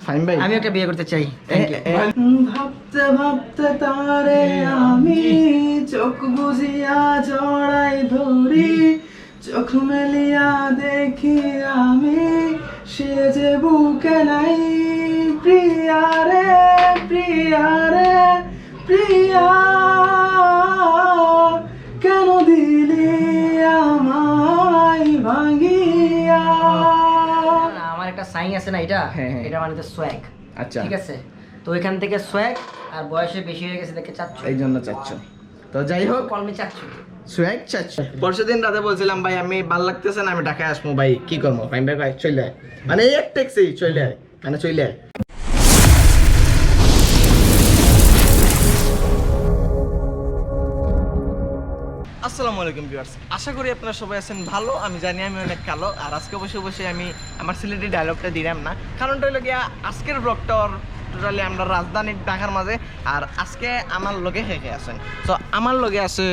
Fine ভাই আমি একটা বিয়ে করতে চাই। ভাবতে ভাবতে তারে আমি চোখ বুঝিয়া জড়াই ধরি, চোখ মেলিয়া দেখি আমি সে যে বুকে নাই। প্রিয়া রে প্রিয়া রে প্রিয়া, কেন দিলি আমায় ভাঙিয়া। আমার একটা সাইন আছে না, এটা হ্যাঁ। এটা মানে তো সোয়াগ। আচ্ছা ঠিক আছে, তো এখান থেকে সোয়াগ আর বয়সে বেশি হয়ে গেছে দেখে চাচ্ছ, এই জন্য চাচ্ছ। তো যাই হোক, কলমে চাচ্ছ। সোয়াগ চাচ্ছ। পরশুদিন রাতে বলছিলাম ভাই আমি ভাল লাগতেছে না, আমি ঢাকায় আসবো ভাই, কি করবো? ফাইন ভাই ভাই চলে আয়, মানে এই এক ট্যাক্সি চলে আয়, মানে চলে আয়। আসসালামু আলাইকুম ভিউয়ার্স, আশা করি আপনারা সবাই আছেন ভালো। আমি জানি আমি অনেক কালো, আর আজকে বসে বসে আমি আমার সিলেটি ডায়লগটা দিলাম না, কারণটা হলো গিয়া আজকের ব্লগটা টোটালি আমরা রাজধানীর ঢাকার মাঝে। আর আজকে আমার লগে হেঁকে আছেন, তো আমার লগে আছে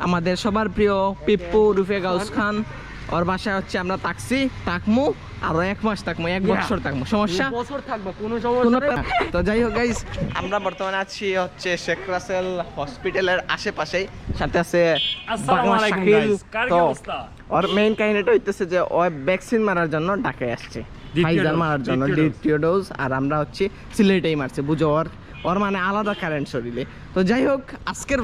আমাদের সবার প্রিয় পিপ্পু রুফে গাউস খান। ওর বাসায় হচ্ছে আমরা তাকছি, তাকমু, আরো 1 মাস থাকবো, 1 বছর থাকবো, সমস্যা বছর থাকবো, কোনো তো যাই হোক গাইস, আমরা বর্তমানে আছি হচ্ছে শেখ রাসেল হসপিটালের আশেপাশেই, সাথে আছে বাংলা শাকিল। তো ওর মেইন কাহিনীটা হইতেছে যে ও ভ্যাকসিন মারার জন্য ঢাকায় আসছে, ফাইজার মারার জন্য দ্বিতীয় ডোজ, আর আমরা হচ্ছে সিলেটেই মারছে, বুঝো। ওর মানে আলাদা কারেন্ট শরীরে। তো যাই হোক, আজকের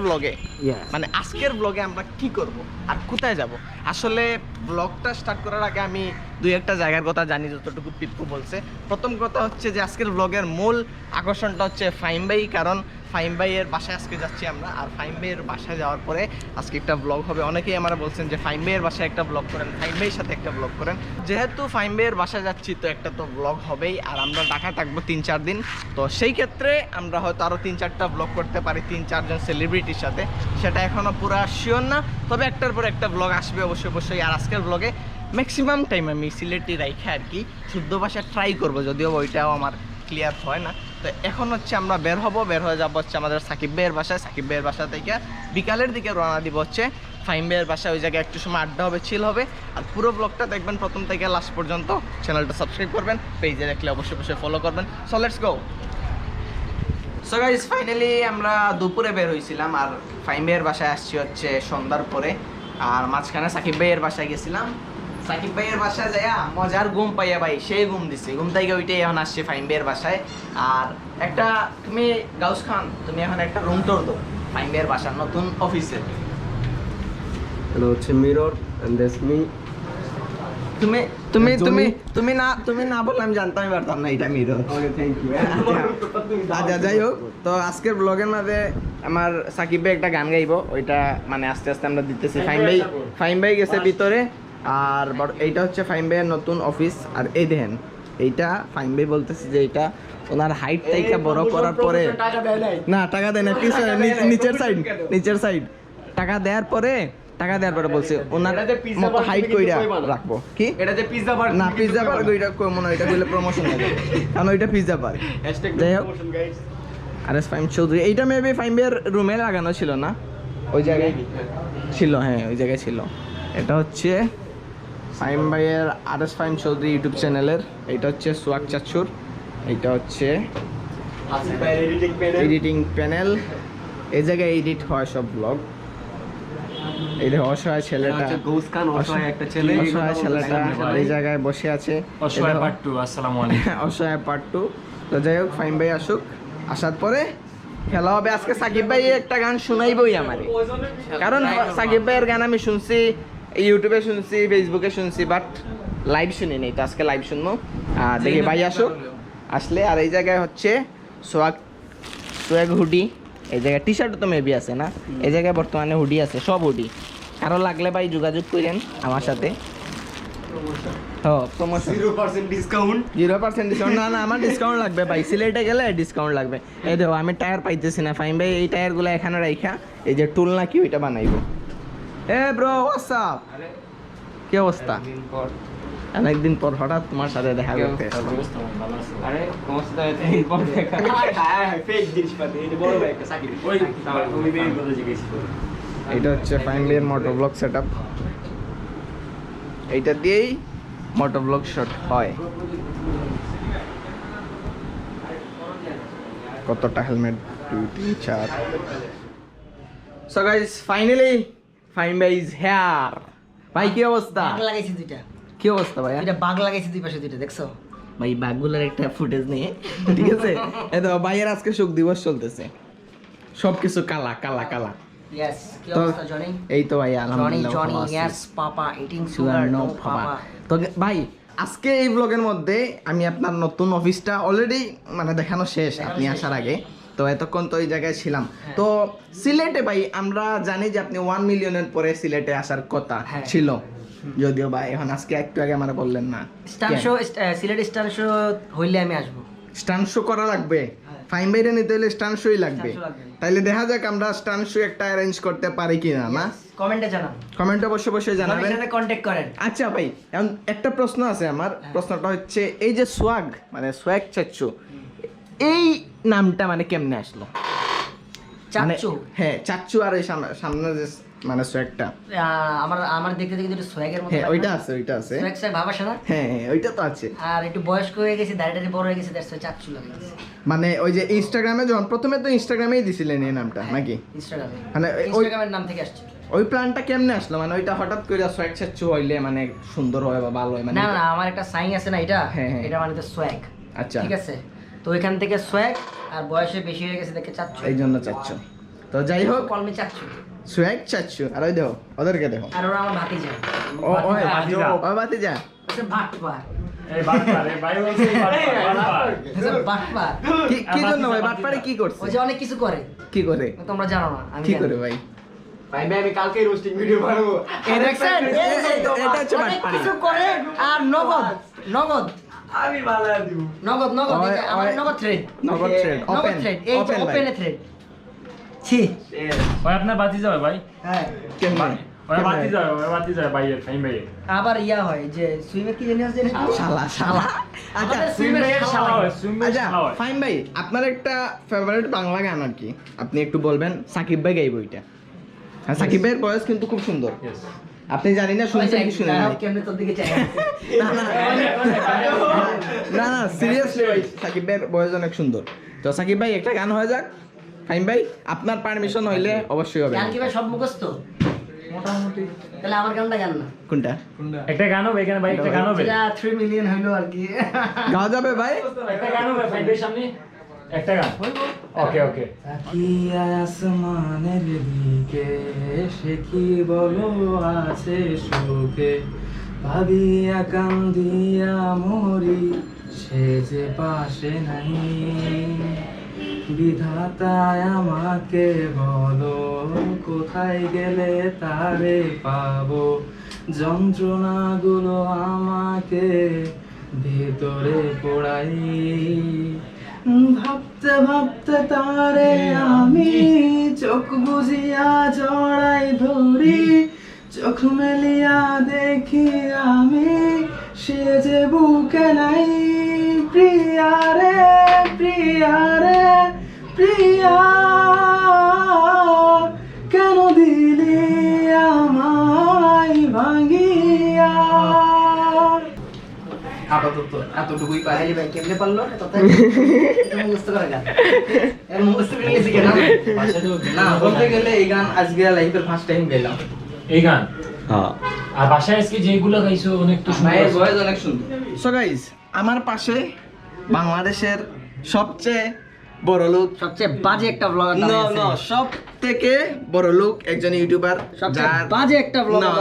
ব্লগে আমরা কি করব আর কোথায় যাব, আসলে ব্লগটা স্টার্ট করার আগে আমি দুই একটা জায়গার কথা জানি, যতটুকু পিপ্পু বলছে। প্রথম কথা হচ্ছে যে আজকের ব্লগের মূল আকর্ষণটা হচ্ছে ফাইম ভাই, কারণ ফাইম ভাইয়ের বাসায় আজকে যাচ্ছি আমরা। আর ফাইম ভাইয়ের বাসায় যাওয়ার পরে আজকে একটা ব্লগ হবে। অনেকেই আমরা বলছেন যে ফাইম ভাইয়ের বাসায় একটা ব্লগ করেন, ফাইম ভাইয়ের সাথে একটা ব্লগ করেন। যেহেতু ফাইম ভাইয়ের বাসায় যাচ্ছি, তো একটা তো ব্লগ হবেই। আর আমরা ঢাকায় থাকবো 3-4 দিন, তো সেই ক্ষেত্রে আমরা হয়তো আরও 3-4টা ব্লগ করতে পারি 3-4 জন সেলিব্রিটির সাথে, সেটা এখনও পুরো শিওর না, তবে একটার পর একটা ব্লগ আসবে অবশ্যই। আর আজকের ব্লগে ম্যাক্সিমাম টাইম আমি সিলেটি রাইখে আর কি শুদ্ধ ভাষা ট্রাই করবো, যদিও ওইটাও আমার ক্লিয়ার হয় না। তো এখন হচ্ছে আমরা বের হয়ে যাবো হচ্ছে আমাদের সাকিব ভাইয়ের বাসায়। সাকিব ভাইয়ের বাসা থেকে বিকালের দিকে রওনা দিব হচ্ছে ফাইম ভাইয়ের বাসায়। ওই জায়গায় একটু সময় আড্ডা হবে, চিল হবে। আর পুরো ব্লগটা দেখবেন প্রথম থেকে লাস্ট পর্যন্ত। চ্যানেলটা সাবস্ক্রাইব করবেন, পেজে দেখলে অবশ্যই ফলো করবেন। So let's go. So guys, finally আমরা দুপুরে বের হয়েছিলাম, আর ফাইম ভাইয়ের বাসায় আসছি হচ্ছে সন্ধ্যার পরে। আর মাঝখানে সাকিব ভাইয়ের বাসায় গেছিলাম। সাকিব ভাইয়ের বাসায় যাইয়া মজার ঘুম পাইয়া ভাই, সেই ঘুম দিছে, ঘুম থেকে ওইটাই এখন আসছে ফাইম ভাইয়ের বাসায়। আর একটা তুমি গাউস খান, তুমি এখন একটা রুম টোর দাও ফাইম ভাইয়ের বাসার নতুন অফিসে। And হচ্ছে মিরর and that's me. তুমি তুমি তুমি তুমি না তুমি না বললে আমি জানতামই পারতাম না এটা মিরর। Okay, thank you. আচ্ছা, যাই হোক, তো আজকের ব্লগের মাঝে আমার সাকিব ভাই একটা গান গাইবো, ওইটা মানে আস্তে আস্তে আমরা দিতেছি। ফাইম ভাই গেছে ভিতরে, আর এইটা হচ্ছে ফাইম ভাইয়ের নতুন অফিস। আর এই দেখেন, এইটা ফাইম ভাই বলতেছে যে এটা ওনার হাইট থেকে বড় করার পরে, না টাকা দেয় না, নিচের সাইড টাকা দেওয়ার পরে বলছে ওনার মতো হাইট কইরা রাখবো। কি এটা যে পিজ্জা বার না, পিজ্জা বার ওইটা কই মনে হয়, এটা কইলে প্রমোশন হবে, কারণ ওইটা পিজ্জা বার। যাই হোক, আরএস ফাইম চৌধুরী, এইটা মেবি ফাইম ভাইয়ের রুমে লাগানো ছিল না, ওই জায়গায় ছিল, হ্যাঁ ওই জায়গায় ছিল। এটা হচ্ছে ফাইম ভাইয়ের আরএস ফাইম চৌধুরী ইউটিউব চ্যানেলের। এইটা হচ্ছে সোয়াগ চাচ্ছুর, এইটা হচ্ছে এডিটিং প্যানেল, এই জায়গায় এডিট হয় সব ব্লগ। এই যে অসহায় ছেলেটা, গৌস খান, অসহায় একটা ছেলে, অসহায় ছেলেটা এই জায়গায় বসে আছে। অসহায় পার্ট 2, আসসালামু আলাইকুম। অসহায় পার্ট 2। তো যাই হোক, ফাইম ভাই আসুক, আসার পরে খেলা হবে। আজকে সাকিব ভাই একটা গান শোনাইবই আমারে, কারণ সাকিব ভাইয়ের গান আমি শুনছি, ইউটিউবে শুনছি, ফেসবুকে শুনছি, বাট লাইভ শুনি নাই। তো আজকে লাইভ শুনবো, দেখি ভাই আসুক, আসলে। আর এই জায়গায় হচ্ছে সোয়াগ হুডি, এই জায়গায় টি শার্টও তো মেবি আছে না, এই জায়গায় বর্তমানে হুডি আছে, সব হুডি। আরো লাগলে ভাই যোগাযোগ করেন আমার সাথে। Promotion 0% discount. 0% ডিসকাউন্ট না, আমার ডিসকাউন্ট লাগবে ভাই, সিলেটে গেলে ডিসকাউন্ট লাগবে। এই দেখো, আমি টায়ার পাইতেছি না, ফাইম ভাই এই টায়ারগুলো এখানে রাইখা এই যে টুল নাকি ওইটা বানাইবো। এ ব্রো, হোয়াটসঅ্যাপ, কি অবস্থা? অনেকদিন পর হঠাৎ তোমার সাথে দেখা করতে আরে নমস্কার, এরপর দেখা। হ্যাঁ, ফেক জিনিসপাতি, এই যে বড় ভাই একটা সাকিব, ওই তুমি বের করে জিজ্ঞেস করো। এইটা হচ্ছে ফাইম ভাইয়ের মোটর ব্লগ সেটআপ, এইটা দিয়েই মোটর ব্লগ শট হয়। কতটা helmet 2 3 4 so guys finally fine ভাই ইজ হিয়ার ভাই কি অবস্থা বাগ লাগাইছি দুইটা কি অবস্থা ভাই এটা বাগ লাগাইছি দুই পাশে দুইটা দেখছো ভাই বাঘগুলোর একটা ফুটেজ নিয়ে ঠিক আছে এই তো ভাইয়ের আজকে শোক দিবস চলতেছে সবকিছু কালা কালা কালা ইয়েস কি তো অবস্থা জনি এই তো ভাই জনি আলহামদুলিল্লাহ জনি ভালো আছি। Yes papa eating sugar sugar no no papa papa তো ভাই আজকে এই ব্লগের মধ্যে আমি আপনার নতুন অফিসটা অলরেডি মানে দেখানো শেষ আপনি আসার আগে তো এতক্ষণ তো এই জায়গায় ছিলাম তো সিলেটে ভাই আমরা জানি যে আপনি 1 মিলিয়নের পরে সিলেটে আসার কথা হ্যাঁ। ছিল যদিও ভাই এখন আজকে একটু আগে আমার বললেন না star show Sylhet star show হইলে আমি আসবো স্টান শো করা লাগবে ফাইন বাইরে নিতে হলে স্টান শোই লাগবে Stunt show লাগবে। তাইলে দেখা যাক আমরা স্টান শো একটা অ্যারেঞ্জ করতে পারি কিনা না কমেন্টে জানান কমেন্টে অবশ্যই অবশ্যই জানাবেন জনির সাথে কন্টাক্ট করেন আচ্ছা ভাই এখন একটা প্রশ্ন আছে আমার প্রশ্নটা হচ্ছে এই যে সোয়াগ মানে সোয়াগ চাচ্চু এই নামটা মানে কেমনে আসলো মানে চাচ্চু হ্যাঁ চাচ্চু আর এই সামনে যে মানে সোয়াগটা আমার দেখতে দেখতে একটু সোয়াগের মতো হ্যাঁ লাগে ওইটা না? আছে ওইটা আছে সোয়াগ স্যার ভাবাসা না হ্যাঁ হ্যাঁ, ওইটা তো আছে আর একটু বয়স্ক হয়ে গেছে দাড়িটা বড় হয়ে গেছে দ্যাটস চাচ্চু লাগে মানে ওই যে ইনস্টাগ্রামে যখন প্রথমে তো ইনস্টাগ্রামেই দিছিলেন এই নামটা নাকি ইনস্টাগ্রামে মানে ওই ইনস্টাগ্রামের নাম থেকে আসছে ওই প্ল্যানটা কেমনে আসলো মানে ওইটা হঠাৎ করে সোয়াগ চাচ্চু হইলে মানে সুন্দর হয় বা ভালো হয় মানে না না আমার একটা সাইন আছে না এটা হ্যাঁ, হ্যাঁ। এটা মানে তো সোয়াগ আচ্ছা ঠিক আছে তো ওইখান থেকে সোয়াগ আর বয়সে বেশি হয়ে গেছে দেখে চাচ্ছু এই জন্য চাচ্ছু তো যাই হোক কলমে চাচ্ছু সোয়াগ চাচ্ছু আর ওই দেখো ওদেরকে দেখো আর ওরা আমার ভাতিজা ও ওই ভাতিজা। ওই বাতিজা আচ্ছা বাটপার এই বাটপার, এই ভাই বলছে বাটপার। বাটপার কি জন্য ভাই বাটপারে কি করছে ওই যে অনেক কিছু করে কি করে তোমরা জানো না আমি কি জানি। করে ভাই ভাই আমি কালকে রোস্টিং ভিডিও বানাবো এই দেখছেন? এটা হচ্ছে অনেক বাটপারি। কিছু করে আর নগদ নগদ আমি বানায় দিব নগদ নগদ ওই- এই যে আমার ওই- নগদ থ্রেড নগদ থ্রেড নগদ ওপেন থ্রেড এই যে ওপেন ভাই ওপেনে থ্রেড ছি ভাই আপনার বাতি যাবে ভাই হ্যাঁ কেমনে ওরা বাতি যাবে, ওরা বাতি যাবে ভাইয়ের, ফাইন ভাইয়ের। আবার ইয়া হয় যে সুইমে কি জানি আছে শালা শালা আচ্ছা আমাদের সুইম সুইমের ভাইয়ের শালা হয়, হয়। সুইম ভাইয়ের আচ্ছা শালা হয়। ফাইন ভাই আপনার একটা ফেভারিট বাংলা গান আর কি আপনি একটু বলবেন সাকিব ভাই গাইব ওইটা আর সাকিব ভাইয়ের ভয়েস কিন্তু খুব সুন্দর Yes. আপনি জানি না শুনছেন কি শুনেন নাই? কেমনে তোর দিকে চাই না না সিরিয়াসলি ভাই সাকিব ভাইয়ের ভয়েস অনেক সুন্দর তো সাকিব ভাই একটা গান হয়ে যাক ফাইন ভাই আপনার পারমিশন হইলে অবশ্যই হবে গান কি ভাই সব মুখস্থ মোটামুটি তাহলে আমার গানটা গান না কোনটা একটা গান হবে এখানে ভাই, একটা গান হবে। যেটা 3 মিলিয়ন হইলো আর কি গাওয়া যাবে ভাই একটা গান হবে ফাইন ভাইয়ের সামনে। একটা গান। ওকে ওকে। তাকিয়ে আসমানের দিকে সে কি বলো আছে সুখে ভাবিয়া কান্দিয়া মরি সে যে পাশে নাই বিধাতায় আমাকে বলো কোথায় গেলে তারে পাবো যন্ত্রণাগুলো আমাকে ভিতরে পোড়াই ভাবতে ভাবতে তারে আমি চোখ বুঝিয়া জড়াই ধরি চোখ মেলিয়া দেখি আমি সে যে বুকে নাই প্রিয়া রে প্রিয়া রে প্রিয়া কেন দিলি আমায় ভাঙিয়া আপাতত এতটুকুই পাই আরে ভাই কেমনে পারলো তথাপি তুমি মুখস্থ করে গান এর মুখস্থ করে গেছি কেন না বলতে গেলে এই গান আজকে লাইফের ফার্স্ট টাইম গেলাম এই গান। হ্যাঁ আর বাসায় আজকে যেগুলো গাইছো অনেক তো সুন্দর ভাইয়ের আছে। ভয়েস অনেক সুন্দর সো গাইস আমার পাশে বাংলাদেশের সবচেয়ে বড় লোক সবচেয়ে বাজে একটা ব্লগার সব থেকে বড় লোক একজন ইউটিউবার সবচেয়ে বাজে একটা ব্লগার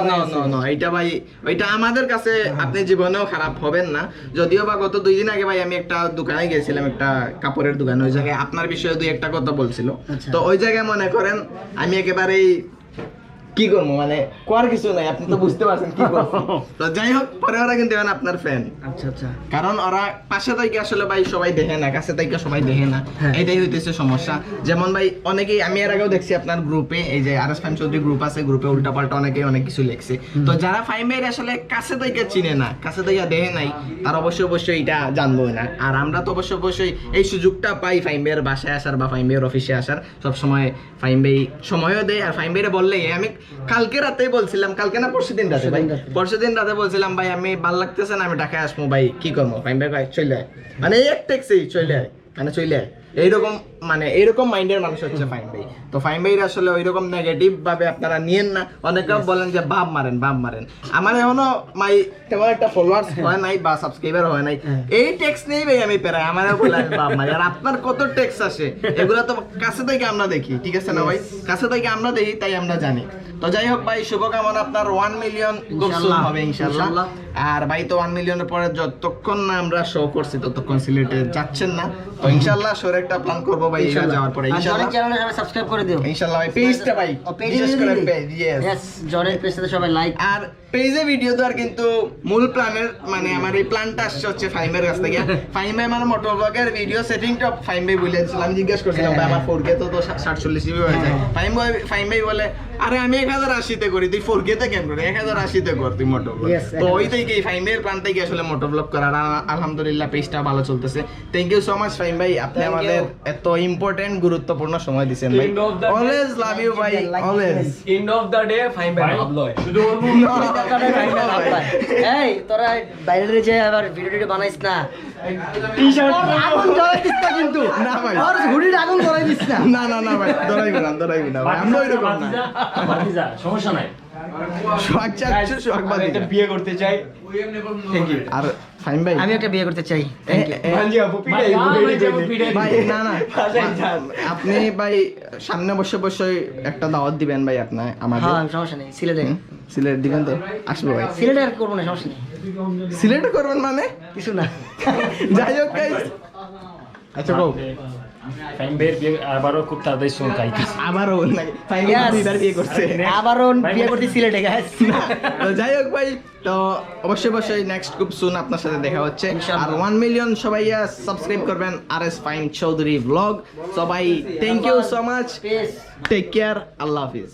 এটা ভাই ওইটা আমাদের কাছে আপনি জীবনেও খারাপ হবেন না যদিও বা গত 2 দিন আগে ভাই আমি একটা দোকানে গেছিলাম একটা কাপড়ের দোকানে ওই জায়গায় আপনার বিষয়ে 2-1 কথা বলছিল আচ্ছা। তো ওই জায়গায় মনে করেন আমি একেবারেই কি করবো মানে কোয়ার কিছু নাই আপনি তো বুঝতে পারছেন কি করবো তো যাই হোক পরে ওরা কিন্তু এখন আপনার ফ্যান আচ্ছা আচ্ছা কারণ ওরা পাশে থেকে আসলে ভাই সবাই দেখে না কাছে থেকে সবাই দেখে না হ্যাঁ। এটাই হইতেছে সমস্যা যেমন ভাই অনেকেই আমি এর আগেও দেখছি আপনার গ্রুপে এই যে আর এস ফাইম চৌধুরী গ্রুপ আছে গ্রুপে উল্টাপাল্টা অনেকেই অনেক কিছু লিখছে তো যারা ফাইমের আসলে কাছে থেকে চিনে না কাছে থেকে দেখে নাই তার অবশ্যই অবশ্যই এটা জানবো না আর আমরা তো অবশ্যই অবশ্যই এই সুযোগটা পাই ফাইমের বাসায় আসার বা ফাইমের অফিসে আসার সবসময় ফাইম ভাই সময়ও দেয় আর ফাইম ভাইরে বললেই আমি কালকে রাতেই বলছিলাম কালকে না পরশুদিন রাতে ভাই পরশুদিন রাতে বলছিলাম ভাই আমি ভাল লাগতেছে না আমি ঢাকায় আসবো ভাই কি করবো ফাইম ভাই চলে আয় মানে এক ট্যাক্সি চলে আয় মানে চলে আয় এইরকম মানে এইরকম মাইন্ডের মানুষ হচ্ছে ফাহিম ভাই। তো ফাহিম ভাইয়ের আসলে ওইরকম নেগেটিভ ভাবে আপনারা নিয়েন না। অনেকে বলেন যে বাপ মারেন। আমার এখনো তেমন একটা ফলোয়ার্স হয় নাই বা সাবস্ক্রাইবার হয় নাই, এই টেক্স নেই ভাই আমি প্রায় আমারও বলে আমি বাপ মারি। আর আপনার কত টেক্স আসে এগুলো তো কাছে থেকে আমরা দেখি, ঠিক আছে না ভাই? কাছে থেকে আমরা দেখি, তাই আমরা জানি। তো যাই হোক ভাই, শুভকামনা, আপনার 1 মিলিয়ন খুব সুন হবে ইনশাআল্লাহ। আর ভাই তো 1 মিলিয়নের পরে যতক্ষণ না আমরা শো করছি ততক্ষণ সিলেটে যাচ্ছেন না। তো ইনশাআল্লাহ শোর একটা প্ল্যান করব ভাই এটা যাওয়ার পরে ইনশাআল্লাহ। চ্যানেলে সবাই সাবস্ক্রাইব করে দিও ইনশাআল্লাহ ভাই, পেজটা ভাই বিশেষ করে পেজ, यस জনের পেজটাতে সবাই লাইক। আর পেজে ভিডিও দেওয়ার কিন্তু মূল প্ল্যানের মানে আমার এই প্ল্যানটা আসছে হচ্ছে ফাহিমের কাছ থেকে। ফাহিম ভাই আমার মোটর ব্লগের ভিডিও সেটিংটা ফাহিম ভাই বলেছিলাম, জিজ্ঞেস করছিলাম ভাই আমার 4K তো 47 জিবি হয়ে যায়। ফাহিম ভাই বলে আরে আমি 1080 করি, তুই 4K তে কেন করি, 1080 কর তুই মোটর ব্লগ। তো ওই থেকেই ফাহিমের প্ল্যান থেকে আসলে মোটর ব্লগ করার আলহামদুলিল্লাহ পেজটা ভালো চলতেছে। Thank you so much Fahim ভাই, আপনি আমাদের এত ইম্পর্টেন্ট গুরুত্বপূর্ণ সময় দিয়েছেন ভাই। অলওয়েজ লাভ ইউ ভাই, always. End of the day fine bye ভাবলয় শুধু ওর মুখ এই তোরা বাইরে যে আবার ভিডিও বানাইস না, টি-শার্ট আগুন জ্বালাই দিস না কিন্তু। না ভাই, আর হুডির আগুন জ্বালাই দিস না। না ভাই, ধরাইবি না ভাই, আমরা ওইরকম না। বাতিজা সমস্যা নাই। সোহাগ চাচ্ছু, সোহাগ বাদ একটা বিয়ে করতে চাই। Thank you. আর ফাহিম ভাই আমি একটা বিয়ে করতে চাই। Thank you. ভাঞ্জি আপু পিটাই ভাই না আপনি ভাই সামনে বসে একটা দাওয়াত দিবেন ভাই আপনি আমাদের। হ্যাঁ সমস্যা নেই, সিলেটে সিলেট দিবেন তো? আসবো ভাই। সিলেটে আর করবো না, সমস্যা নেই, সিলেটে করবেন মানে কিছু না। যাই হোক গাইস, আচ্ছা গো ফাইন বের বিয়ে আবারও খুব তাড়াতাড়ি শোন খাইতেছি। আমারও নাই ফাহিম Yes. দুইবার বিয়ে করছে। আবারও বিয়ে করতে সিলেটে গাইস। তো যাই হোক ভাই, তো অবশ্যই নেক্সট খুব সুন আপনার সাথে দেখা হচ্ছে। ইনশাআল্লাহ। আর 1 মিলিয়ন সবাই সাবস্ক্রাইব করবেন RS ফাহিম চৌধুরী ব্লগ। সবাই thank you so much, peace take care, আল্লাহ হাফিজ।